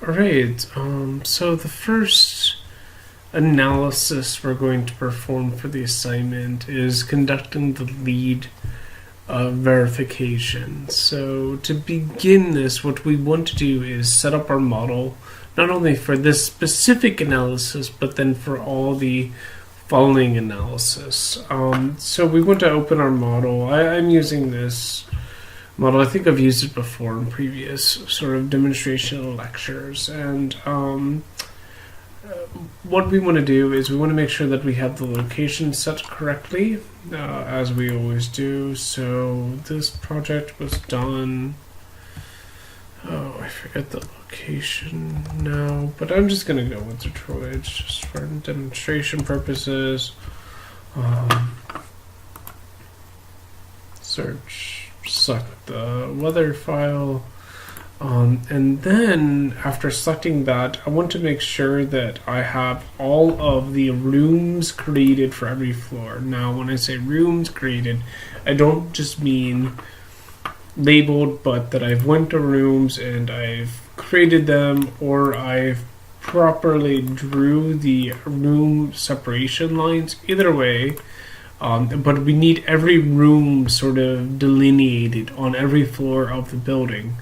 Alright, so the first analysis we're going to perform for the assignment is conducting the lead verification. So to begin this, what we want to do is set up our model, not only for this specific analysis, but then for all the following analysis. So we want to open our model. I'm using this model. I think I've used it before in previous sort of demonstration lectures. And what we want to do is we want to make sure that we have the location set correctly, as we always do. So this project was done. Oh, I forget the location now, but I'm just going to go with Detroit just for demonstration purposes. Search, select the weather file, and then after selecting that, I want to make sure that I have all of the rooms created for every floor. Now, when I say rooms created, I don't just mean labeled, but that I've went to rooms and I've created them, or I've properly drew the room separation lines. Either way, but we need every room sort of delineated on every floor of the building.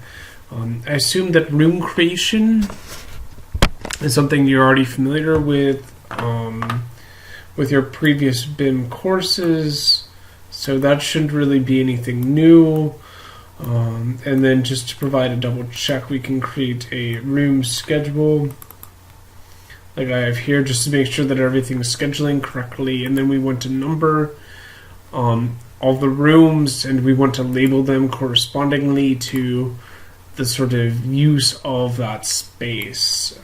I assume that room creation is something you're already familiar with your previous BIM courses, so that shouldn't really be anything new. And then just to provide a double check, we can create a room schedule like I have here, just to make sure that everything is scheduling correctly. And then we want to number all the rooms, and we want to label them correspondingly to the sort of use of that space.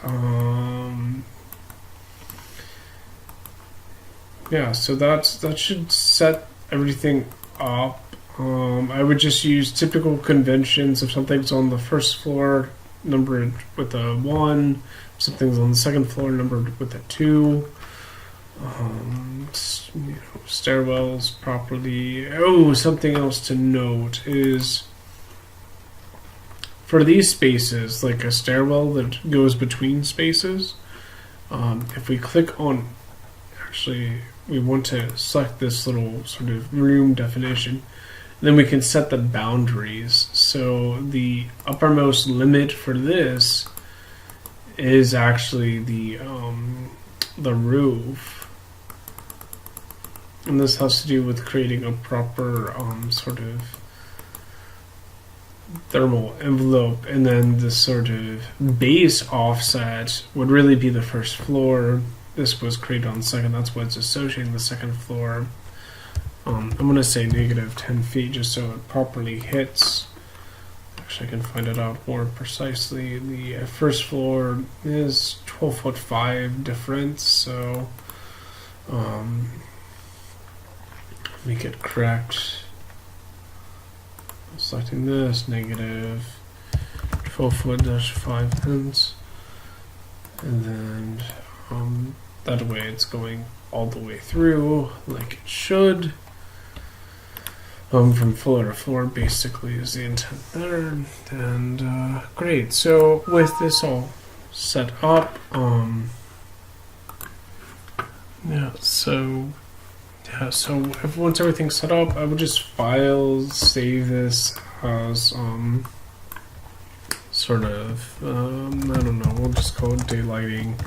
Yeah, so that should set everything up. I would just use typical conventions. If something's on the first floor, numbered with a 1. Something's on the second floor, numbered with a 2. Stairwells properly. Oh, something else to note is for these spaces, like a stairwell that goes between spaces, if we click on, actually, we want to select this little sort of room definition. Then we can set the boundaries. So the uppermost limit for this is actually the roof, and this has to do with creating a proper sort of thermal envelope. And then the sort of base offset would really be the first floor. This was created on the second. That's what's associating the second floor. I'm going to say negative 10 feet just so it properly hits. Actually, I can find it out more precisely. The first floor is 12.5 difference, so make it correct. Selecting this, negative 12 foot dash 5 pence, and then that way it's going all the way through like it should. From floor to floor, basically, is the intent there. And great. So with this all set up, so once everything's set up, I would just save this as sort of I don't know, we'll just call it daylighting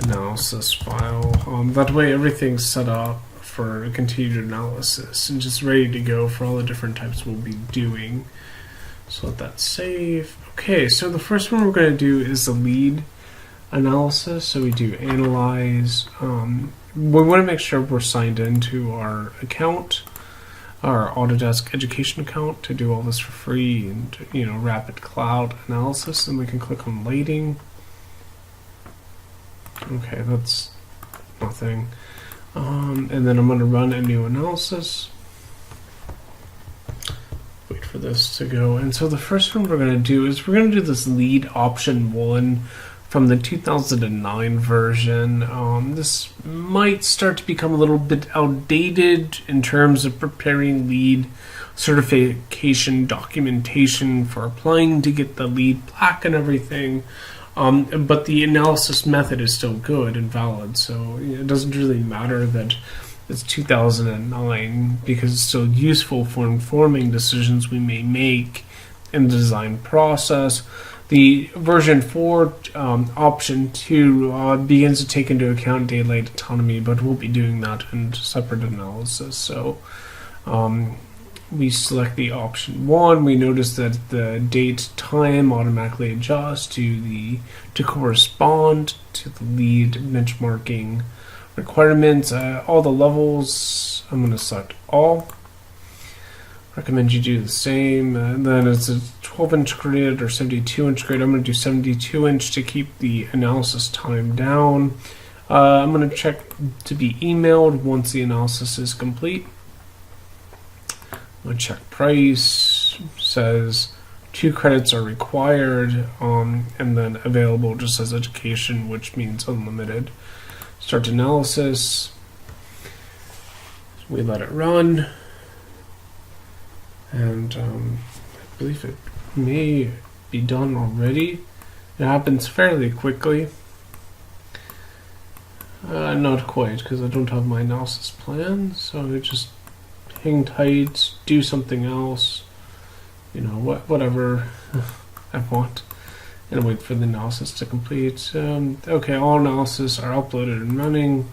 analysis file. That way everything's set up for continued analysis and just ready to go for all the different types we'll be doing. So let that save. Okay, so the first one we're going to do is the lead analysis. So we do analyze. We want to make sure we're signed into our account, our Autodesk Education account, to do all this for free and rapid cloud analysis. And we can click on lighting. Okay, that's nothing. And then I'm going to run a new analysis. Wait for this to go. And so the first one we're going to do is we're going to do this lead option 1 from the 2009 version. This might start to become a little bit outdated in terms of preparing lead certification documentation for applying to get the lead plaque and everything. But the analysis method is still good and valid, so it doesn't really matter that it's 2009 because it's still useful for informing decisions we may make in the design process. The version 4 option 2 begins to take into account daylight autonomy, but we'll be doing that in separate analysis. So we select the option 1. We notice that the date time automatically adjusts to correspond to the lead benchmarking requirements. All the levels, I'm going to select all. Recommend you do the same. Then it's a 12-inch grid or 72-inch grid. I'm going to do 72-inch to keep the analysis time down. I'm going to check to be emailed once the analysis is complete. I'm going to check price. Says 2 credits are required, and then available just as education, which means unlimited. Start analysis. We let it run. And I believe it may be done already. It happens fairly quickly. Not quite, because I don't have my analysis plan. So I just hang tight, do something else, whatever I want, and wait for the analysis to complete. Okay, all analysis are uploaded and running.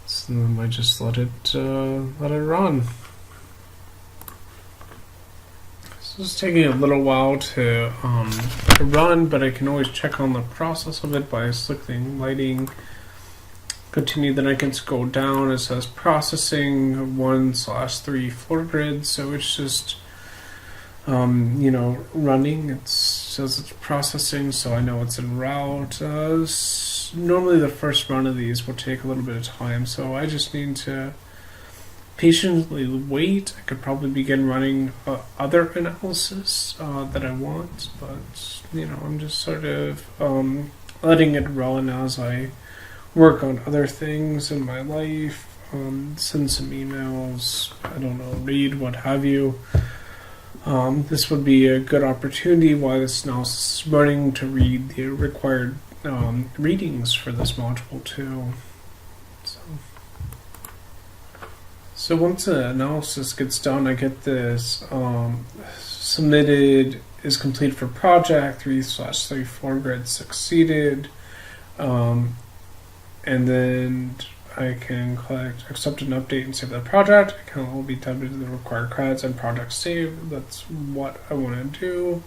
So then I just let it run. It's taking a little while to run, but I can always check on the process of it by selecting lighting. Continue, then I can scroll down. It says processing 1/3 floor grid, so it's just running. It says it's processing, so I know it's en route. Normally the first run of these will take a little bit of time, so I just need to patiently wait. I could probably begin running other analysis that I want, but I'm just sort of letting it run as I work on other things in my life, send some emails, I don't know, read, what have you. This would be a good opportunity while this analysis is running to read the required readings for this module too. So once the analysis gets done, I get this submitted is complete for project 3/3 floor grid succeeded, and then I can click accept an update and save the project. Account will be debited the required credits and project saved. That's what I want to do.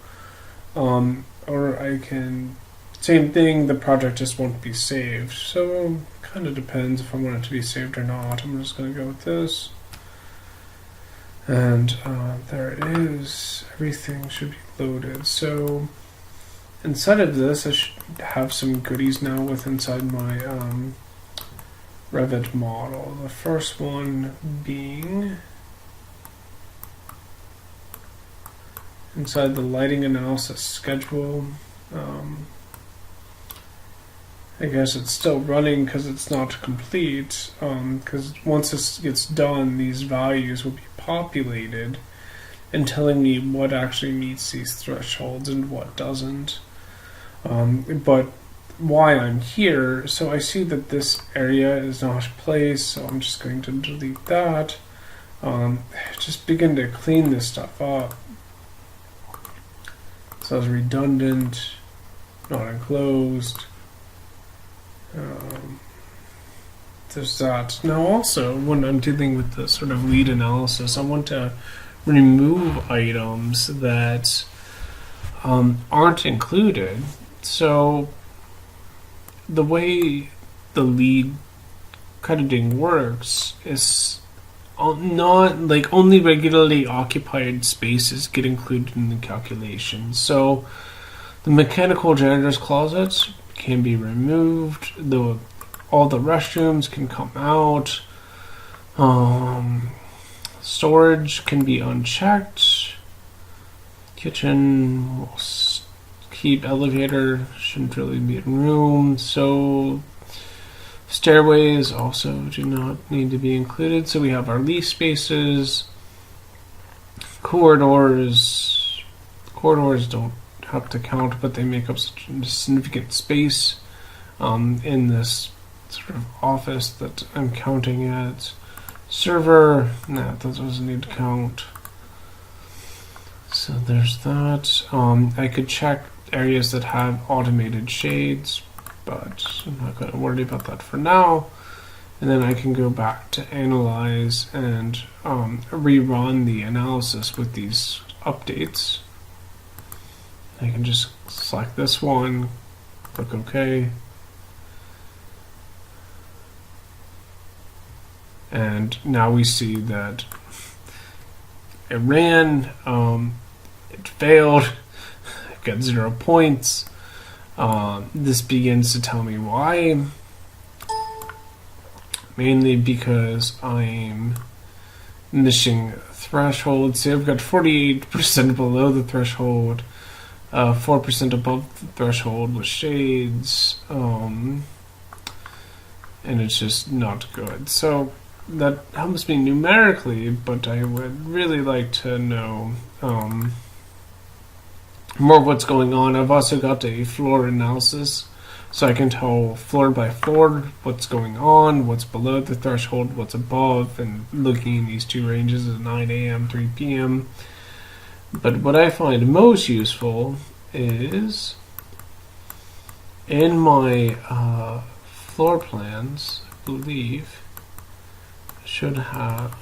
Or I can, same thing, the project just won't be saved. So kind of depends if I want it to be saved or not. I'm just going to go with this. And there it is. Everything should be loaded. So inside of this, I should have some goodies now with inside my Revit model. The first one being inside the lighting analysis schedule. I guess it's still running because it's not complete, because once this gets done, these values will be populated and telling me what actually meets these thresholds and what doesn't. But why I'm here, so I see that this area is not placed, so I'm just going to delete that. Just begin to clean this stuff up. So it's redundant, not enclosed. There's that. Now also, when I'm dealing with the sort of lead analysis, I want to remove items that aren't included. So the way the lead crediting works is not like only regularly occupied spaces get included in the calculation. So the mechanical janitor's closet can be removed. All the restrooms can come out. Storage can be unchecked. Kitchen will keep. Elevator shouldn't really be in room. So stairways also do not need to be included. So we have our lease spaces. Corridors don't have to count, but they make up such a significant space in this sort of office that I'm counting at. Server, nah, that doesn't need to count. So there's that. I could check areas that have automated shades, but I'm not going to worry about that for now. And then I can go back to analyze and rerun the analysis with these updates. I can just select this one, click OK. And now we see that it ran, it failed, it got 0 points. This begins to tell me why. Mainly because I'm missing threshold. See, I've got 48% below the threshold, 4% above the threshold with shades, and it's just not good. So that helps me numerically, but I would really like to know more of what's going on. I've also got a floor analysis, so I can tell floor by floor what's going on, what's below the threshold, what's above, and looking in these two ranges at 9 a.m., 3 p.m. But what I find most useful is in my floor plans, I believe, should have,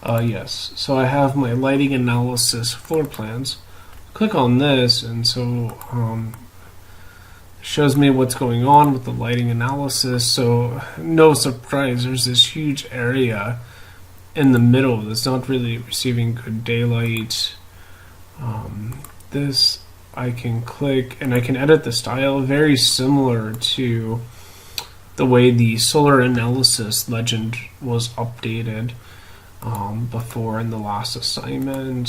yes, so I have my lighting analysis floor plans. Click on this, and so shows me what's going on with the lighting analysis. So no surprise, there's this huge area in the middle that's not really receiving good daylight. This I can click and I can edit the style, very similar to the way the solar analysis legend was updated before in the last assignment.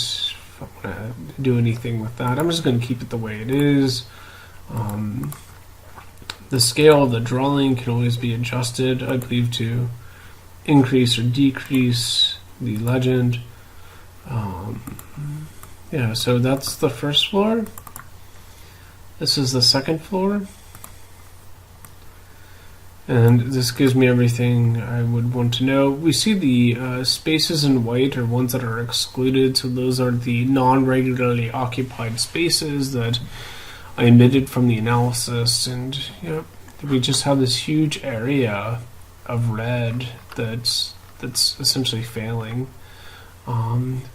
If I want to do anything with that, I'm just going to keep it the way it is. The scale of the drawing can always be adjusted, I believe, to increase or decrease the legend. Yeah, so that's the first floor. This is the second floor. And this gives me everything I would want to know. We see the spaces in white are ones that are excluded, so those are the non-regularly occupied spaces that I omitted from the analysis. And we just have this huge area of red that's essentially failing.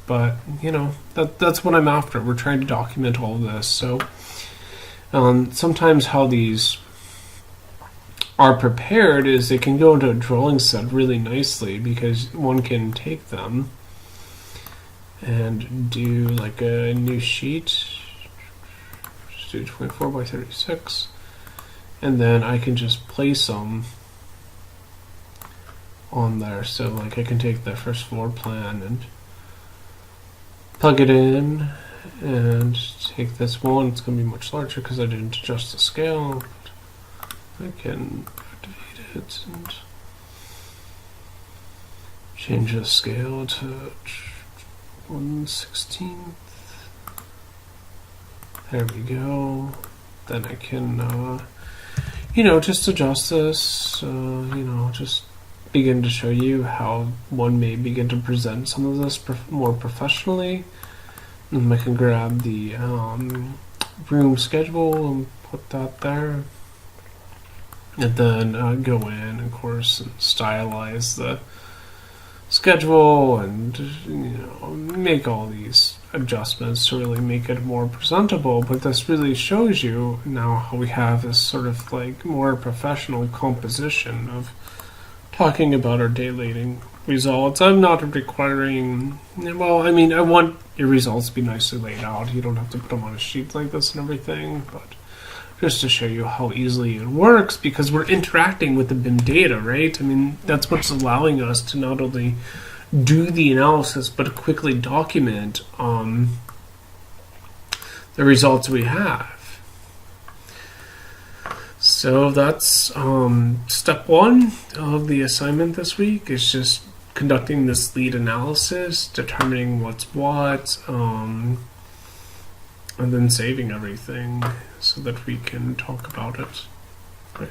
But that's what I'm after. We're trying to document all of this. So sometimes how these are prepared is they can go into a drawing set really nicely, because one can take them and do like a new sheet, just do 24 by 36, and then I can just place them on there. So like I can take the first floor plan and plug it in and take this one. It's going to be much larger because I didn't adjust the scale. I can activate it and change the scale to 1/16. There we go. Then I can, just adjust this, just begin to show you how one may begin to present some of this more professionally. And I can grab the room schedule and put that there. And then go in, of course, and stylize the schedule and make all these adjustments to really make it more presentable. But this really shows you now how we have this sort of like more professional composition of talking about our daylighting results. I'm not requiring, I want your results to be nicely laid out. You don't have to put them on a sheet like this and everything, but just to show you how easily it works, because we're interacting with the BIM data, right? That's what's allowing us to not only do the analysis, but quickly document the results we have. So that's step one of the assignment this week, is just conducting this lead analysis, determining what's what, and then saving everything so that we can talk about it. Great.